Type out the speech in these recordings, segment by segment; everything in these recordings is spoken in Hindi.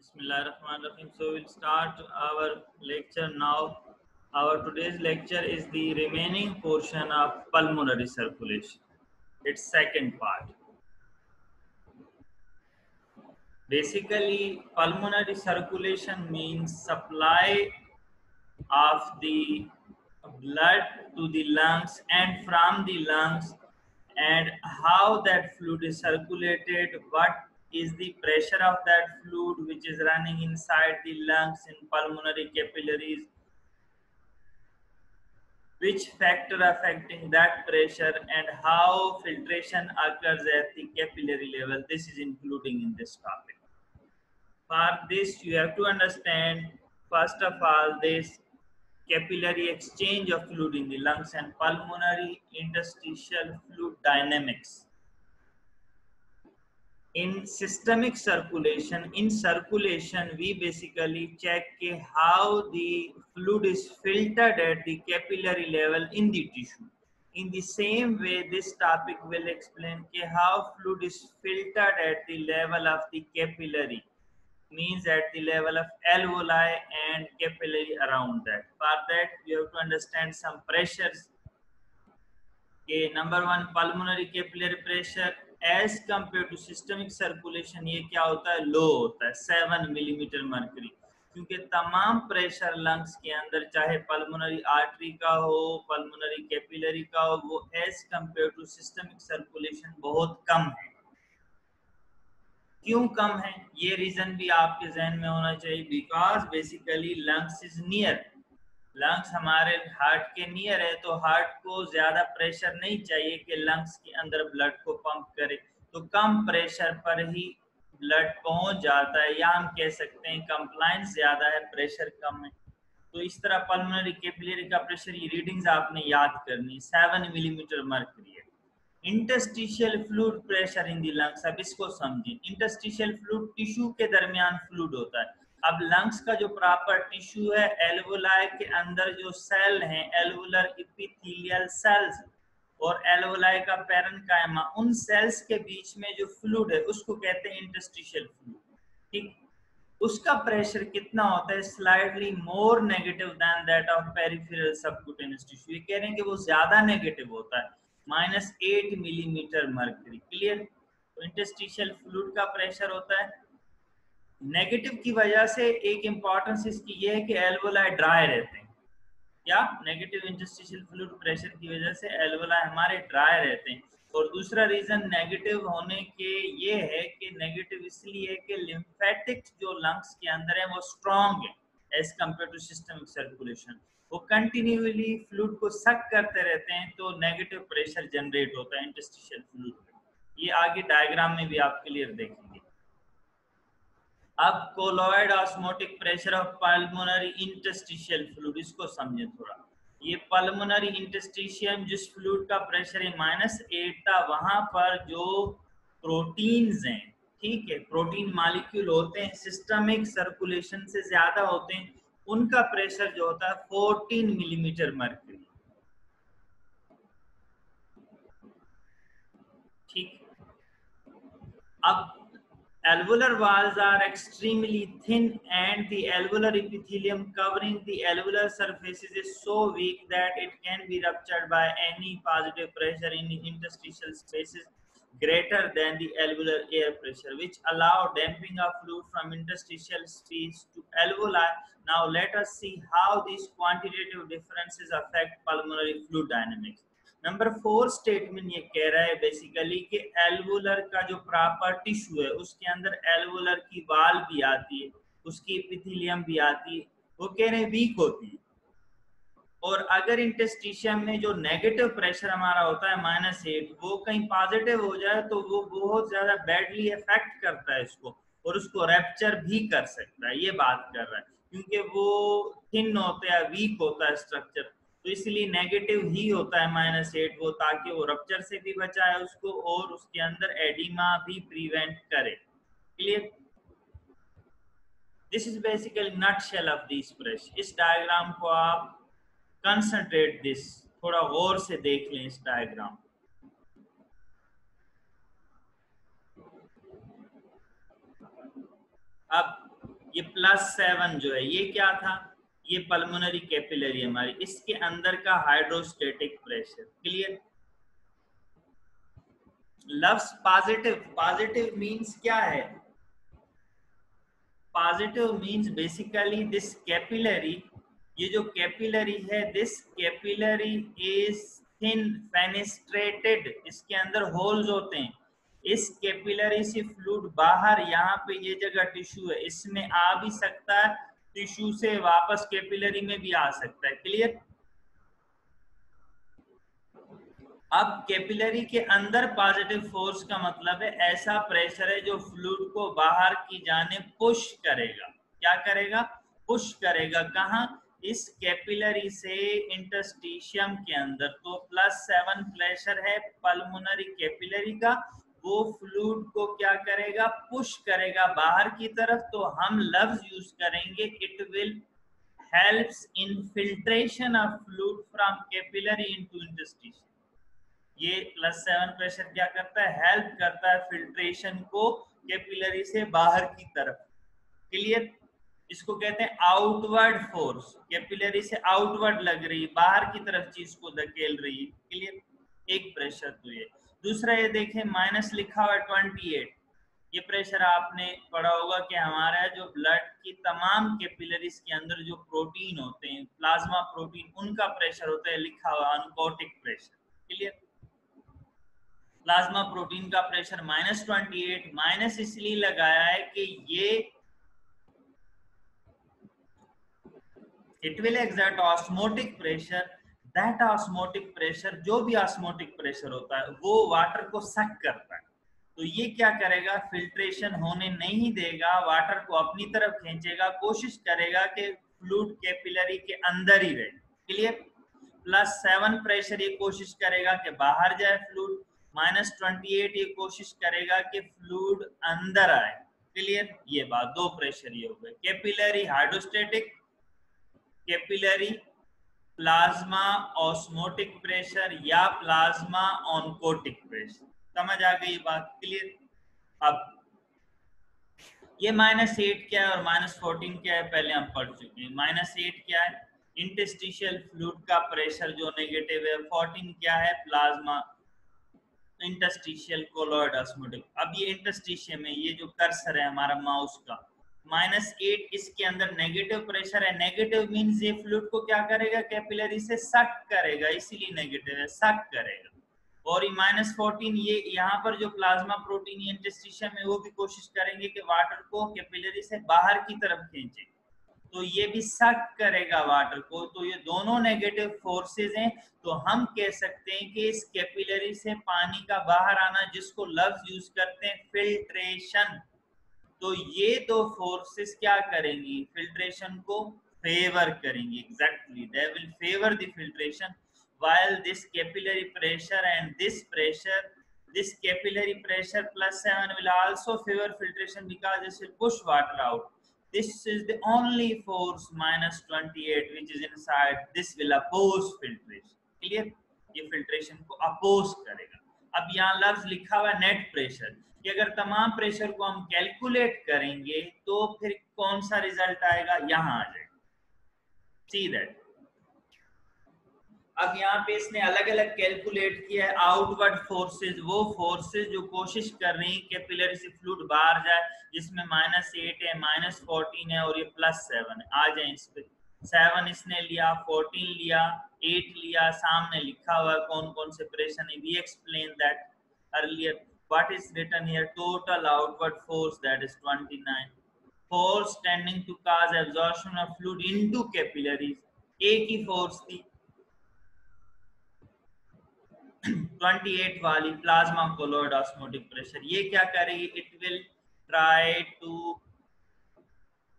Bismillahirrahmanirrahim. So we'll start our lecture now. Our today's lecture is the remaining portion of pulmonary circulation. Its second part. Basically, pulmonary circulation means supply of the blood to the lungs and from the lungs, and how that fluid is circulated, what is the pressure of that fluid which is running inside the lungs in pulmonary capillaries, which factor affecting that pressure, and how filtration occurs at the capillary level. This is including in this topic. For this, you have to understand first of all this capillary exchange of fluid in the lungs and pulmonary interstitial fluid dynamics. In systemic circulation, we basically check how the fluid is filtered at the capillary level in the tissue. In the same way, this topic will explain how fluid is filtered at the level of the capillary, means at the level of alveoli and capillary around that. For that, you have to understand some pressures. Number one, pulmonary capillary pressure as compared to systemic circulation ये क्या होता है, लो होता है 7 मिलीमीटर मर्करी, क्योंकि तमाम प्रेशर लंग्स के अंदर चाहे पल्मोनरी आर्टरी का हो, पल्मोनरी कैपिलरी का हो, वो as compared to systemic circulation बहुत कम है. क्यों कम है, ये रीजन भी आपके जहन में होना चाहिए. Because basically lungs is near, lungs हमारे हार्ट के नियर है, तो हार्ट को ज्यादा प्रेशर नहीं चाहिए कि लंग्स के अंदर ब्लड को पंप करे, तो कम प्रेशर पर ही ब्लड पहुंच जाता है, या हम कह सकते हैं कंप्लायंस ज्यादा है, प्रेशर कम है. तो इस तरह पल्मोनरी कैपिलरी का प्रेशर, ये रीडिंग्स आपने याद करनी, 7 मिलीमीटर मर्करी है. Interstitial fluid pressure in the lungs, अब इसको समझें. इंटरस्टिशियल फ्लूइड टिश्यू के दरमियान फ्लूइड होता है. अब लंग्स का जो प्रॉपर टिश्यू है, एल्वोलाई के अंदर जो सेल हैं, एल्वुलर एपिथेलियल सेल्स और एल्वोलाई का पैरेन्काइमा, उन सेल्स के बीच में जो फ्लूइड है उसको कहते हैं इंटरस्टिशियल फ्लूइड. ठीक, उसका प्रेशर कितना होता है, slightly more negative than that of peripheral subcutaneous tissue. ये कह रहे हैं कि वो ज्यादा नेगेटिव होता है, -8 मिलीमीटर मर्करी. क्लियर. तो इंटरस्टिशियल फ्लूइड का प्रेशर होता है नेगेटिव की वजह से. एक इंपॉर्टेंस इसकी ये है कि एल्वोलाई ड्राई रहते हैं. क्या, नेगेटिव इंटरस्टिशियल फ्लूइड प्रेशर की वजह से एल्वोलाई हमारे ड्राई रहते हैं. और दूसरा रीजन नेगेटिव होने के ये है कि नेगेटिव इसलिए है कि लिम्फेटिक जो लंग्स के अंदर है वो स्ट्रॉन्ग है as compared to systemic circulation. वो कंटिन्यूअली फ्लूइड को सक करते रहते हैं, तो नेगेटिव प्रेशर जनरेट होता है इंटरस्टिशियल फ्लूइड में. ये आगे डायग्राम में भी आप क्लियर देखेंगे. अब colloid osmotic pressure of pulmonary interstitial fluid, इसको समझें थोड़ा. ये पल्मोनरी इंटरस्टिशियम जिस फ्लूइड का प्रेशर है -8 था, वहां पर जो प्रोटीन्स हैं, ठीक है, प्रोटीन मॉलिक्यूल होते हैं, सिस्टमिक सर्कुलेशन से ज्यादा होते हैं, उनका प्रेशर जो होता है 14 मिलीमीटर मर्करी. ठीक. अब alveolar walls are extremely thin and the alveolar epithelium covering the alveolar surfaces is so weak that it can be ruptured by any positive pressure in interstitial spaces greater than the alveolar air pressure, which allow damping of fluid from interstitial space to alveoli. Now let us see how these quantitative differences affect pulmonary fluid dynamics. Number 4 statement ये कह रहा है बेसिकली कि एल्वुलर का जो प्रॉपर टिश्यू है उसके अंदर एल्वुलर की वाल भी आती है, उसकी एपिथेलियम भी आती है, वो कह रहे हैं वीक होती है. और अगर इंटरस्टिशियम में जो नेगेटिव प्रेशर हमारा होता है -8, वो कहीं पॉजिटिव हो जाए तो वो बहुत ज्यादा बैडली इफेक्ट करता है इसको, और उसको रैप्चर भी कर सकता है. ये बात कर रहा है क्योंकि वो थिन होता है, वीक होता है स्ट्रक्चर, तो इसलिए नेगेटिव ही होता है -8 वो, ताकि वो रप्चर से भी बचाए उसको और उसके अंदर एडिमा भी प्रिवेंट करे. Clear. This is basically nutshell of this pressure. इस डायग्राम को आप कंसंट्रेट दिस, थोड़ा गौर से देख लें इस डायग्राम. अब ये +7 जो है ये क्या था, ये पल्मोनरी कैपिलरी हमारी, इसके अंदर का हाइड्रोस्टेटिक प्रेशर। क्लियर। लफ्ज पॉजिटिव, पॉजिटिव मींस क्या है, positive means basically this capillary, ये जो कैपिलरी है, this capillary is thin fenestrated, इसके अंदर होल्स होते हैं, इस कैपिलरी से फ्लूइड बाहर, यहाँ पे ये जगह टिश्यू है, इसमें आ भी सकता है, टिश्यू से वापस कैपिलरी में भी आ सकता है। क्लियर। अब कैपिलरी के अंदर पॉजिटिव फोर्स का मतलब है ऐसा प्रेशर है जो फ्लूइड को बाहर की जाने पुश करेगा। क्या करेगा, पुश करेगा। कहाँ, इस कैपिलरी से इंटरस्टिशियम के अंदर। तो +7 प्रेशर है पल्मोनरी कैपिलरी का, वो फ्लूइड को क्या करेगा, पुश करेगा बाहर की तरफ। तो हम लफ्ज यूज करेंगे it will helps in filtration of fluid from capillary into interstitium. ये +7 प्रेशर क्या करता है, हेल्प करता है फिल्ट्रेशन को कैपिलरी से बाहर की तरफ। क्लियर। इसको कहते हैं आउटवर्ड फोर्स, कैपिलरी से आउटवर्ड लग रही है, बाहर की तरफ चीज को धकेल रही है। क्लियर। एक प्रेशर तो ये। दूसरा ये देखें, माइनस लिखा हुआ 28, ये प्रेशर आपने पढ़ा होगा कि हमारा जो ब्लड की तमाम कैपिलरीज के अंदर जो प्रोटीन होते हैं, प्लाज्मा प्रोटीन, उनका प्रेशर होता है, लिखा हुआ अनकोटिक प्रेशर। क्लियर। प्लाज्मा प्रोटीन का प्रेशर -28, माइनस इसलिए लगाया है कि ये it will exert osmotic pressure, that osmotic pressure, जो भी ऑस्मोटिक प्रेशर होता है वो वाटर को सक करता है। तो ये क्या करेगा, फिल्ट्रेशन होने नहीं देगा, वाटर को अपनी तरफ खींचेगा, कोशिश करेगा कि फ्लूइड कैपिलरी के अंदर ही रहे। क्लियर। +7 प्रेशर ये कोशिश करेगा कि बाहर जाए फ्लूइड, -28 ये कोशिश करेगा कि फ्लूइड अंदर आए। क्लियर। ये बात, दो प्रेशर ये हो गए, capillary hydrostatic, capillary plasma osmotic pressure या प्लाज्मा ऑनकोटिक प्रेशर। समझ आ गई बात। क्लियर। अब ये -8 क्या है और -14 क्या है, पहले हम पढ़ चुके हैं। -8 क्या है, इंटरस्टिशियल फ्लूइड का प्रेशर जो नेगेटिव है। 14 क्या है, प्लाज्मा इंटरस्टिशियल कोलॉइड ऑस्मोटिक। अब ये इंटरस्टिशियम है, ये जो कर्सर है हमारा माउस का, -8 इसके अंदर नेगेटिव प्रेशर है। नेगेटिव मींस ये फ्लूइड को क्या करेगा, कैपिलरी से सक करेगा, इसीलिए नेगेटिव है, सक करेगा। और ये -14 ये यहाँ पर जो प्लाज्मा प्रोटीन इंटरस्टिशियम है वो भी कोशिश करेंगे कि वाटर को कैपिलरी से बाहर की तरफ खींचे, तो ये भी सक करेगा वाटर को। तो ये दोनों नेगेटिव फोर्सेस हैं। तो हम कह सकते हैं कि इस कैपिलरी से पानी का बाहर आना, जिसको लफ्ज यूज करते हैं फिल्ट्रेशन, तो ये दो फोर्सेस क्या करेंगी, फिल्ट्रेशन को फेवर करेंगी। Exactly, they will favour the filtration, while this capillary pressure and this capillary pressure +7 will also favor filtration because this will push water out. This is the only force -28 which is inside, this will oppose filtration. Clear। ये filtration को oppose करेगा। अब यहाँ लफ्ज लिखा हुआ नेट प्रेशर, कि अगर तमाम प्रेशर को हम कैलकुलेट करेंगे तो फिर कौन सा रिजल्ट आएगा, यहाँ आ जाएगा। See that. अब यहाँ पे इसने अलग अलग कैलकुलेट किया है आउटवर्ड फोर्सेस, वो फोर्सेस जो कोशिश कर रही है कैपिलरी से फ्लूइड बाहर जाए, जिसमें -8 है, -14 है और ये +7 है। आ जाए इस पे, 7 इसने लिया, 14 लिया, 8 लिया, सामने लिखा हुआ कौन कौन से प्रेशर है, we explain that earlier. What is written here, total outward force that is 29, force tending to cause absorption of fluid into capillaries, एक ही फोर्स थी 28 वाली, प्लाज्मा कोलॉइड ऑस्मोटिक प्रेशर। ये क्या करेगी, it will try to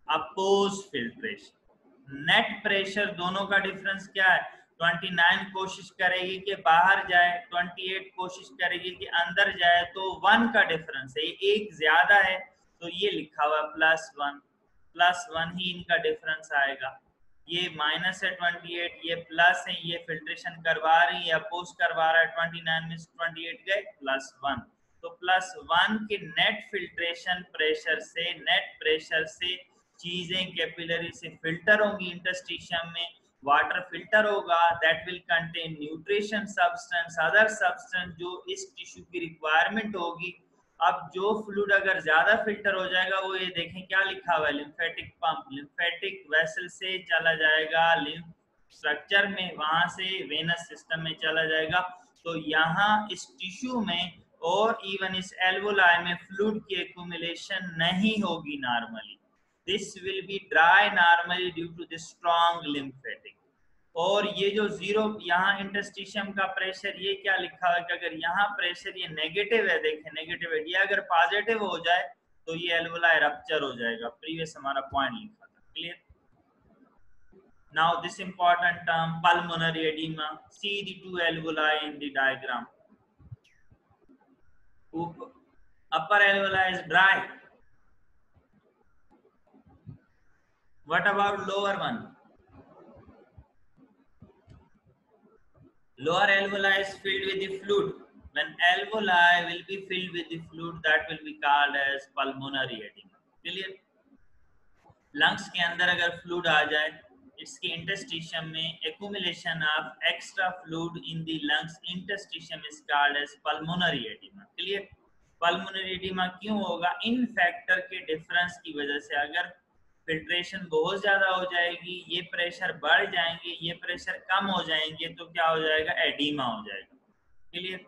oppose filtration. Net pressure दोनों का डिफरेंस क्या है, 29 कोशिश करेगी कि बाहर जाए, 28 कोशिश करेगी कि अंदर जाए, तो 1 का डिफरेंस है, एक ज्यादा है, तो ये लिखा हुआ +1 ही इनका डिफरेंस आएगा। ये माइनस है 28, ये प्लस है, ये फिल्ट्रेशन करवा रही है, अपोज करवा रहा है, 29 में 28 गए, +1। तो +1 के नेट फिल्ट्रेशन प्रेशर से, नेट प्रेशर से चीजें कैपिलरी से फिल्टर होंगी इंटरस्टिशियम में, वाटर फिल्टर होगा, that will contain nutrition substance, other substance जो इस टिश्यू की रिक्वायरमेंट होगी। अब जो फ्लूइड अगर ज्यादा फिल्टर हो जाएगा, वो ये देखें क्या लिखा हुआ है, लिम्फेटिक पंप, लिम्फेटिक वेसल से चला जाएगा लिम्फ स्ट्रक्चर में, वहां से वेनस सिस्टम में चला जाएगा। तो यहाँ इस टिश्यू में और इवन इस एल्वोलाई में फ्लूइड की एक्यूमुलेशन नहीं होगी normally. This will be dry normally due to the strong lymphatic. और ये जो जीरो यहाँ इंटरस्टिशियम का प्रेशर, ये क्या लिखा है कि अगर यहाँ प्रेशर ये नेगेटिव है, देखें नेगेटिव है, ये अगर पॉजिटिव हो जाए तो ये एल्वोलाई रप्चर हो जाएगा। प्रीवियस हमारा पॉइंट लिखा था, clear. Now this important term pulmonary edema, see the two alveoli in the diagram. Upper alveoli is dry. What about lower one? Lower alveoli is filled with the fluid. When alveoli will be filled with the fluid, that will be called as pulmonary edema. Clear? Lungs के अंदर अगर fluid आ जाए, इसके interstitium में accumulation of extra fluid in the lungs interstitium is called as pulmonary edema. Clear? Pulmonary edema क्यों होगा? इन फैक्टर के डिफरेंस की वजह से। अगर फिल्ट्रेशन बहुत ज्यादा हो जाएगी, ये प्रेशर बढ़ जाएंगे, ये प्रेशर कम हो जाएंगे, तो क्या हो जाएगा? एडिमा हो जाएगा। क्लियर?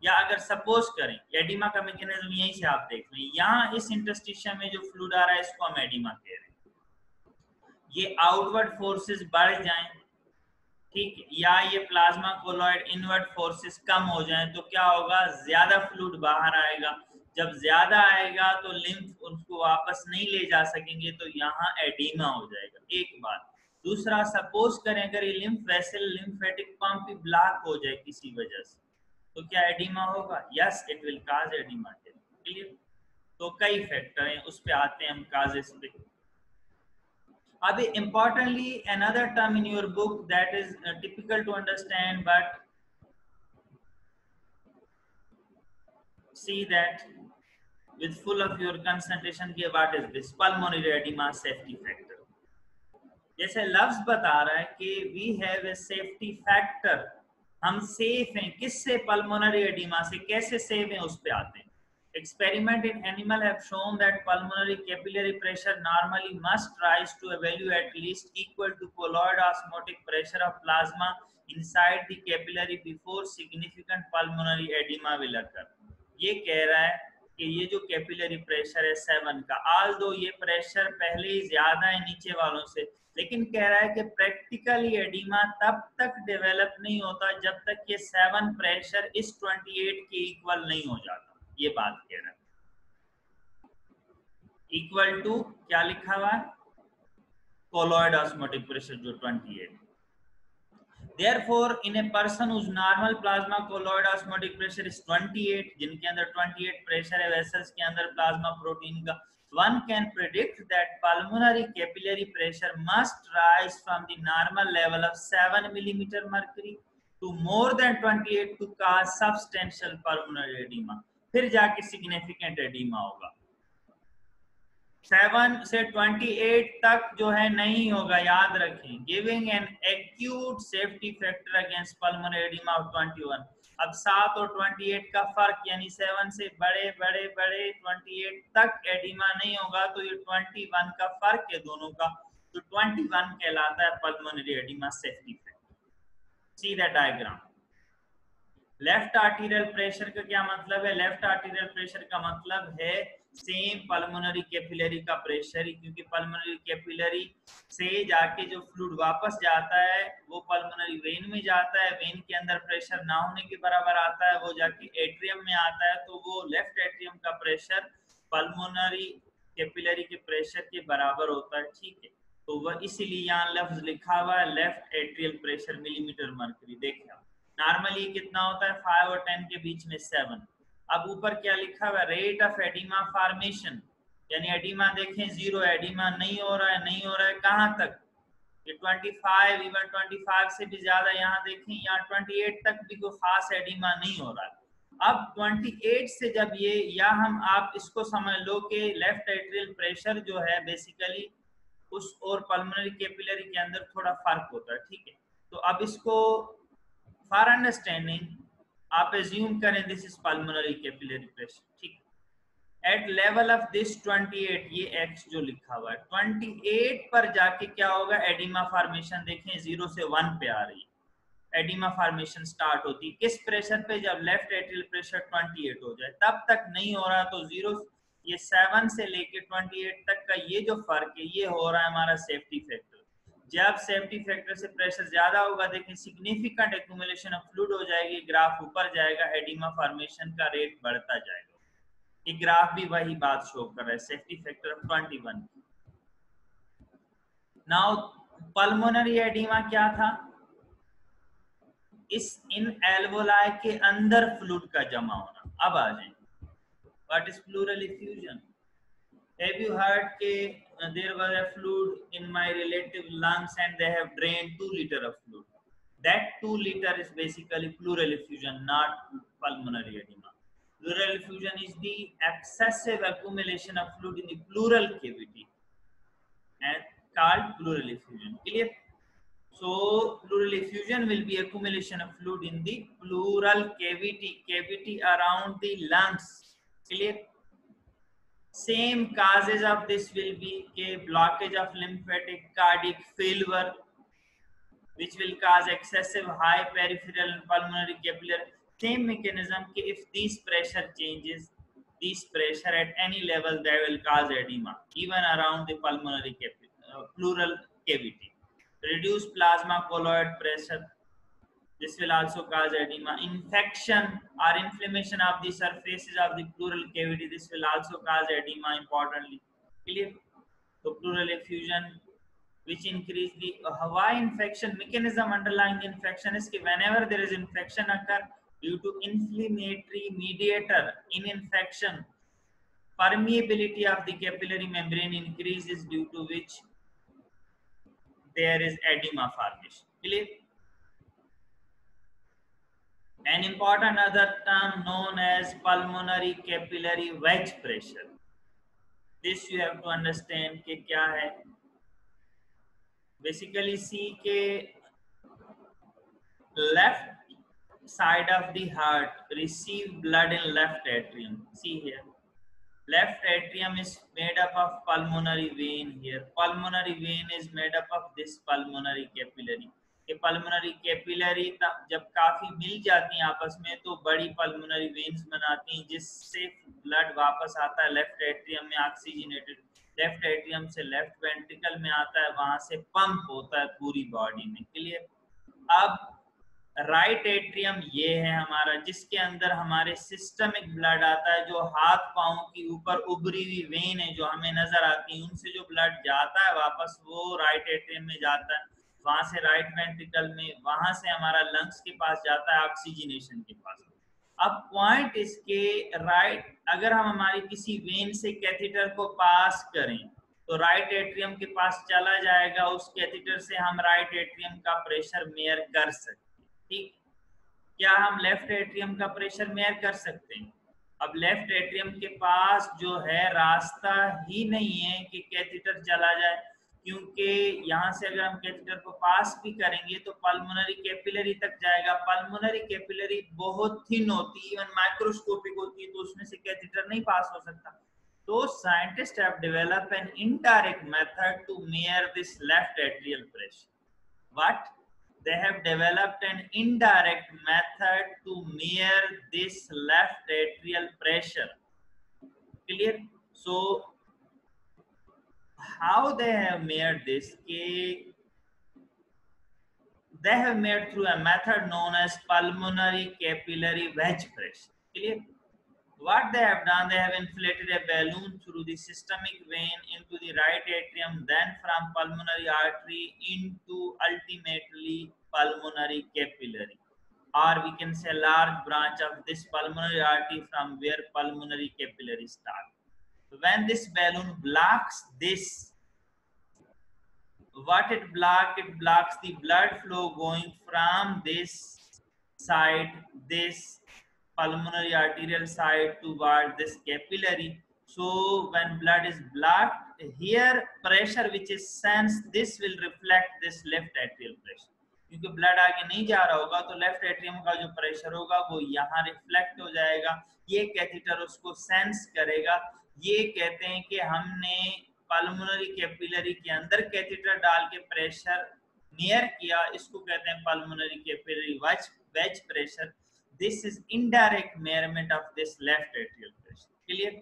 या अगर सपोज करें, एडिमा का मैकेनिज्म यहीं से आप देख लें, यहाँ इस इंटरस्टिशियम में जो फ्लूइड आ रहा है, इसको हम एडिमा कह रहे हैं। ये आउटवर्ड फोर्सेस बढ़ जाएं, ठीक है, या ये प्लाज्मा कोलॉइड इनवर्ट फोर्सेस कम हो जाएं, तो क्या होगा? ज्यादा फ्लूइड बाहर आएगा। जब ज्यादा आएगा तो लिम्फ उसको वापस नहीं ले जा सकेंगे, तो यहाँ एडिमा हो जाएगा। एक बात। दूसरा, सपोज करें अगर ये लिम्फ वेसल, लिम्फेटिक पंप भी ब्लॉक हो जाए किसी वजह से, तो क्या एडिमा होगा? Yes, it will cause oedema. Clear? तो कई फैक्टर हैं, उस पे आते हैं हम काजेस पे। अभी importantly another term in your book that is typical to understand, but see that with full of your concentration कि what is this pulmonary edema safety factor। जैसे लफ्ज बता रहा है कि we have a safety factor, हम सेफ हैं किससे? पल्मोनरी एडिमा से। कैसे सेफ हैं, उस पे आते हैं। Experiment in animal have shown that pulmonary capillary pressure normally must rise to a value at least equal to colloid osmotic pressure of plasma inside the capillary before significant pulmonary edema will occur। ये कह रहा है कि ये जो कैपिलरी प्रेशर है 7 का, ऑल्दो ये प्रेशर पहले ही ज्यादा है नीचे वालों से, लेकिन कह रहा है कि प्रैक्टिकली एडिमा तब तक डेवलप नहीं होता जब तक ये 7 प्रेशर इस 28 के इक्वल नहीं हो जाता। ये बात कह रहा है। इक्वल टू क्या लिखा हुआ है? कोलॉइड ऑस्मोटिक प्रेशर जो 28। Therefore, in a person whose normal plasma colloid osmotic pressure is 28, जिनके अंदर 28 प्रेशर है वेसल्स के अंदर प्लाज्मा प्रोटीन का, one can predict that pulmonary capillary pressure must rise from the normal level of 7 millimeter mercury to more than 28 to cause substantial pulmonary edema। फिर जाके सिग्निफिकेंट एडिमा होगा। 7 से 28 तक जो है नहीं होगा, याद रखें। Giving an acute safety factor against pulmonary oedema of 21। अब 7 और 28 का फर्क, यानी 7 से बड़े बड़े बड़े 28 तक एडिमा नहीं होगा, तो ये 21 का फर्क है दोनों का, तो 21 कहलाता है pulmonary oedema safety factor. See that diagram. Left arterial pressure का क्या मतलब है? लेफ्ट आर्टीरियल प्रेशर का मतलब है सेम पल्मोनरी कैपिलरी का प्रेशर ही, क्योंकि पल्मोनरी कैपिलरी से जाके जो फ्लूइड वापस जाता है वो पल्मोनरी वेन में जाता है, वेन के अंदर प्रेशर ना होने के बराबर आता है, वो जाके एट्रियम में आता है, तो वो लेफ्ट एट्रियम का प्रेशर पल्मोनरी कैपिलरी के प्रेशर के बराबर होता है। ठीक है, तो वह इसीलिए यहाँ लफ्ज लिखा हुआ है left atrial pressure millimetre mercury. देखिए नॉर्मली कितना होता है? 5 और 10 के बीच में 7। अब ऊपर क्या लिखा हुआ है? रेट ऑफ एडिमा फॉर्मेशन, यानी एडिमा देखें 0, एडिमा नहीं हो रहा है, नहीं हो रहा है कहाँ तक? ये 25, इवन 25 से भी ज्यादा। यहाँ देखें यहाँ 28 तक भी कोई खास एडिमा नहीं हो रहा है। अब 28 से जब ये, या हम आप इसको समझ लो कि लेफ्ट एट्रियल प्रेशर जो है बेसिकली उस और पल्मोनरी कैपिलरी के अंदर थोड़ा फर्क होता है, ठीक है। तो अब इसको फॉर अंडरस्टैंडिंग आप एज्यूम करें this is pulmonary capillary pressure, ठीक। एट लेवल ऑफ दिस 28, ये x जो लिखा हुआ है 28 पर जाके क्या होगा, एडिमा फॉर्मेशन देखें 0 से 1 पे आ रही है, एडिमा फॉर्मेशन स्टार्ट होती है किस प्रेशर पे, जब लेफ्ट एट्रियल प्रेशर 28 हो जाए। तब तक नहीं हो रहा तो 0, ये 7 से लेके 28 तक का ये जो फर्क है ये हो रहा है हमारा सेफ्टी फैक्टर। जब सेफ्टी फैक्टर से प्रेशर ज्यादा होगा, देखिए सिग्निफिकेंट एक्यूमुलेशन ऑफ फ्लूइड हो जाएगी, ग्राफ ऊपर जाएगा, एडिमा फॉर्मेशन का रेट बढ़ता जाएगा। ये ग्राफ भी वही बात शो कर रहा है, safety factor of 21। Now pulmonary oedema क्या था, इस इन एल्वोलाई के अंदर फ्लूइड का जमा होना। अब आ जाए, what is pleural effusion. Have you heard के there was a fluid in my relative lungs and they have drained 2 litre of fluid, that 2 liter is basically pleural effusion, not pulmonary edema. Pleural effusion is the excessive accumulation of fluid in the pleural cavity and called pleural effusion. Clear? So pleural effusion will be accumulation of fluid in the pleural cavity around the lungs. Clear? Same causes of this will be a blockage of lymphatic, cardiac failure, which will cause excessive high peripheral and pulmonary capillary. Same mechanism ki if these pressure changes, this pressure at any level, they will cause edema even around the pulmonary pleural cavity. Reduce plasma colloid pressure, this will also cause edema. Infection or inflammation of the surfaces of the pleural cavity, this will also cause edema importantly. Clear? So pleural effusion which increase the why infection mechanism underlying the infection is कि whenever there is infection occur due to inflammatory mediator in infection, permeability of the capillary membrane increases, due to which there is edema formation. Clear? An important other term known as pulmonary capillary wedge pressure. This you have to understand कि क्या है। Basically see के left side of the heart receive blood in left atrium. See here, left atrium is made up of pulmonary vein. Here pulmonary vein is made up of this pulmonary capillary. ये पल्मोनरी कैपिलरी जब काफी मिल जाती हैं आपस में तो बड़ी पल्मोनरी वेन्स बनाती हैं, जिससे ब्लड वापस आता है लेफ्ट एट्रियम में ऑक्सीजनेटेड, लेफ्ट एट्रियम से लेफ्ट वेंट्रिकल में आता है, वहां से पंप होता है पूरी बॉडी में। क्लियर? अब राइट एट्रियम ये है हमारा, जिसके अंदर हमारे सिस्टमिक ब्लड आता है, जो हाथ पांव की ऊपर उभरी हुई वेन है जो हमें नजर आती है, उनसे जो ब्लड जाता है वापस वो राइट एट्रियम में जाता है, वहां से राइट वेंट्रिकल में, वहां से हमारा लंग्स के पास जाता है ऑक्सीजनेशन के पास। अब पॉइंट इसके राइट, अगर हम हमारी किसी वेन से कैथेटर को पास करें तो राइट एट्रियम के पास चला जाएगा, उस कैथेटर से हम राइट एट्रियम का प्रेशर मेयर कर सकते हैं। ठीक, क्या हम लेफ्ट एट्रियम का प्रेशर मेयर कर सकते हैं? अब लेफ्ट एट्रियम के पास जो है रास्ता ही नहीं है कि कैथेटर चला जाए, क्योंकि यहाँ से अगर हम कैथेटर को पास भी करेंगे तो पल्मोनरी कैपिलरी तक जाएगा। पल्मोनरी कैपिलरी बहुत थिन होती है, इवन माइक्रोस्कोपिक होती है, तो उसमें से कैथेटर नहीं पास हो सकता। तो scientist have developed an indirect method to measure this left atrial pressure. What? They have developed an indirect method to measure this left atrial pressure. Clear? So how they have made this? They have made through a method known as pulmonary capillary wedge pressure. Clear? What they have done, they have inflated a balloon through the systemic vein into the right atrium, then from pulmonary artery into ultimately pulmonary capillary, or we can say large branch of this pulmonary artery from where pulmonary capillary start. When this balloon blocks this, what it blocks the blood flow going from this side, this pulmonary arterial side toward this capillary. So when blood is blocked here, pressure which is sensed, this will reflect this left atrial pressure. क्योंकि ब्लड आगे नहीं जा रहा होगा तो लेफ्ट एट्रियम का जो प्रेशर होगा वो यहाँ रिफ्लेक्ट हो जाएगा, ये कैथेटर उसको सेंस करेगा। ये कहते हैं कि हमने पल्मोनरी कैपिलरी के अंदर कैथेटर डाल के प्रेशर नियर किया, इसको कहते हैं pulmonary capillary wedge pressure. This is indirect measurement of this left atrial pressure. Clear?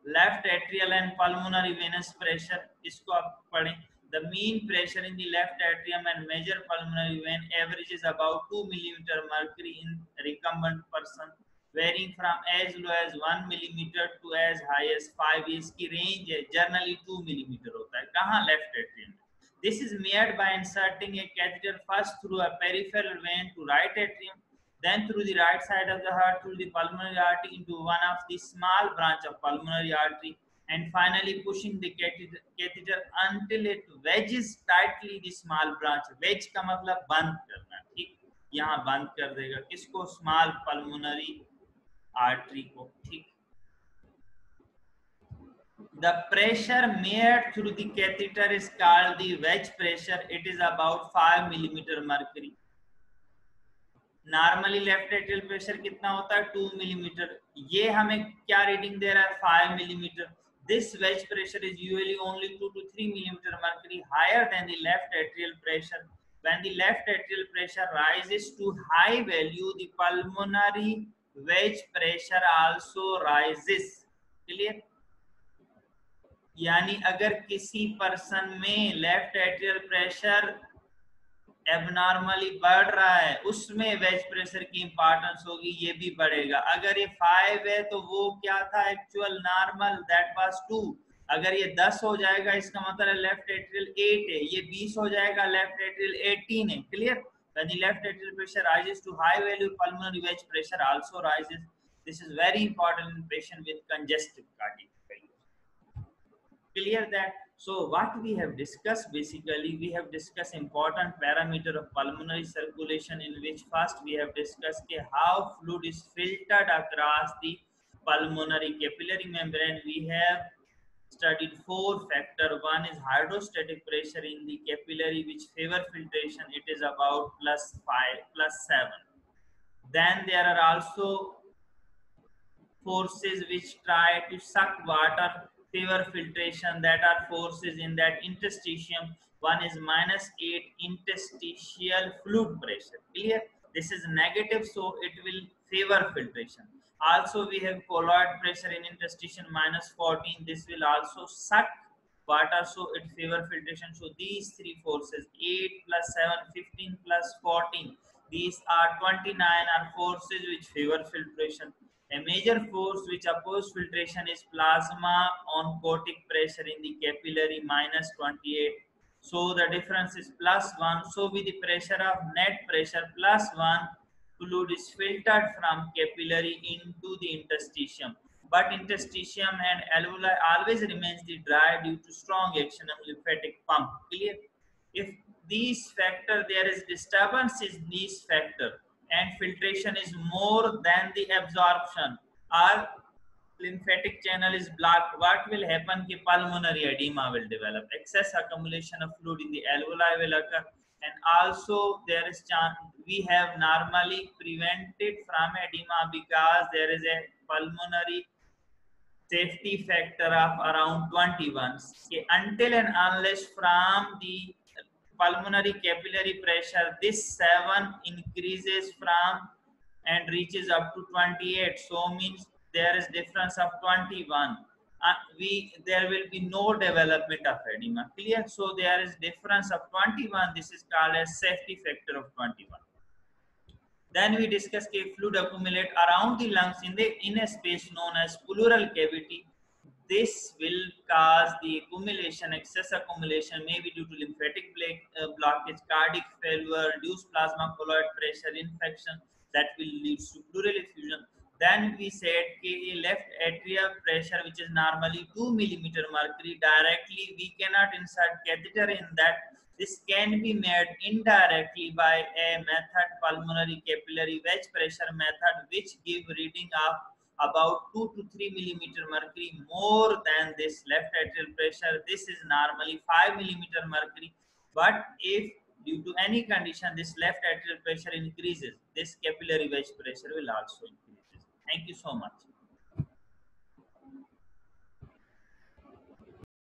Left atrial and pulmonary venous pressure, इसको आप पढ़ें। The mean pressure in the left atrium and major pulmonary vein averages about 2 millimeter mercury in recumbent person, varying from as low as 1 millimeter to as high as 5. इसकी range है, generally 2 millimeter होता है। कहाँ? Left atrium। This is measured by inserting a catheter first through a peripheral vein to right atrium, then through the right side of the heart through the pulmonary artery into one of the small branch of pulmonary artery, and finally pushing the catheter until it wedges tightly the small branch. Wedge का मतलब बंद करना, ठीक? यहाँ बंद कर देगा किसको? स्मॉल पल्मोनरी आर्टरी को, ठीक? The pressure measured through the catheter is called the wedge pressure. It is about 5 millimeter mercury. Normally left atrial pressure कितना होता है? 2 मिलीमीटर। ये हमें क्या रीडिंग दे रहा है? 5 millimetre. This wedge pressure is usually only 2 to 3 millimeter mercury higher than the left atrial pressure. When the left atrial pressure rises to high value, the pulmonary wedge pressure also rises. Clear? यानी अगर किसी पर्सन में लेफ्ट एट्रियल प्रेशर एबनॉर्मली बढ़ रहा है, उसमें वेज प्रेशर की इंपॉर्टेंस होगी, ये भी बढ़ेगा। अगर ये 5 है तो वो क्या था? Actual normal, that was 2। अगर ये 10 हो जाएगा इसका मतलब लेफ्ट एट्रियल 8 है, ये 20 हो जाएगा लेफ्ट एट्रियल 18 है। Clear? When the left atrial pressure rises to high value, pulmonary wedge pressure also rises. This is very important in patient with congestive cardiac failure. Clear that? So what we have discussed, basically we have discussed important parameter of pulmonary circulation, in which first we have discussed how fluid is filtered across the pulmonary capillary membrane. We have studied 4 factors. One is hydrostatic pressure in the capillary which favor filtration. It is about +5, +7. Then there are also forces which try to suck water, favor filtration, that are forces in that interstitium. One is -8 interstitial fluid pressure. Clear? This is negative, so it will favor filtration. Also we have colloid pressure in interstitium -14. This will also suck water, so it favor filtration. So these 3 forces, 8 + 7, 15 + 14, these are 29, are forces which favor filtration. A major force which opposes filtration is plasma oncotic pressure in the capillary -28. So the difference is +1. So with the pressure of net pressure +1, fluid is filtered from capillary into the interstitium. But interstitium and alveoli always remains the dry due to strong action of lymphatic pump. Clear? If these factor, there is disturbance in these factor, and filtration is more than the absorption, or lymphatic channel is blocked, what will happen? Ki pulmonary edema will develop. Excess accumulation of fluid in the alveoli will occur, and also there is chance we have normally prevented from edema because there is a pulmonary safety factor of around 21. Okay, until and unless from the pulmonary capillary pressure this 7 increases from and reaches up to 28, so means there is difference of 21, there will be no development of edema. Clear? So there is difference of 21. This is called as safety factor of 21. Then we discuss fluid accumulate around the lungs in a space known as pleural cavity. This will cause the accumulation, excess accumulation, maybe due to lymphatic blockage, cardiac failure, reduced plasma colloid pressure, infection, that will lead to pleural effusion. Then we said left atrial pressure, which is normally 2 millimeter mercury, directly we cannot insert catheter in that. This can be made indirectly by a method, pulmonary capillary wedge pressure method, which give reading of about 2 to 3 millimeter mercury more than this left atrial pressure. This is normally 5 millimeter mercury, but if due to any condition this left atrial pressure increases, this capillary wedge pressure will also increase. Thank you so much.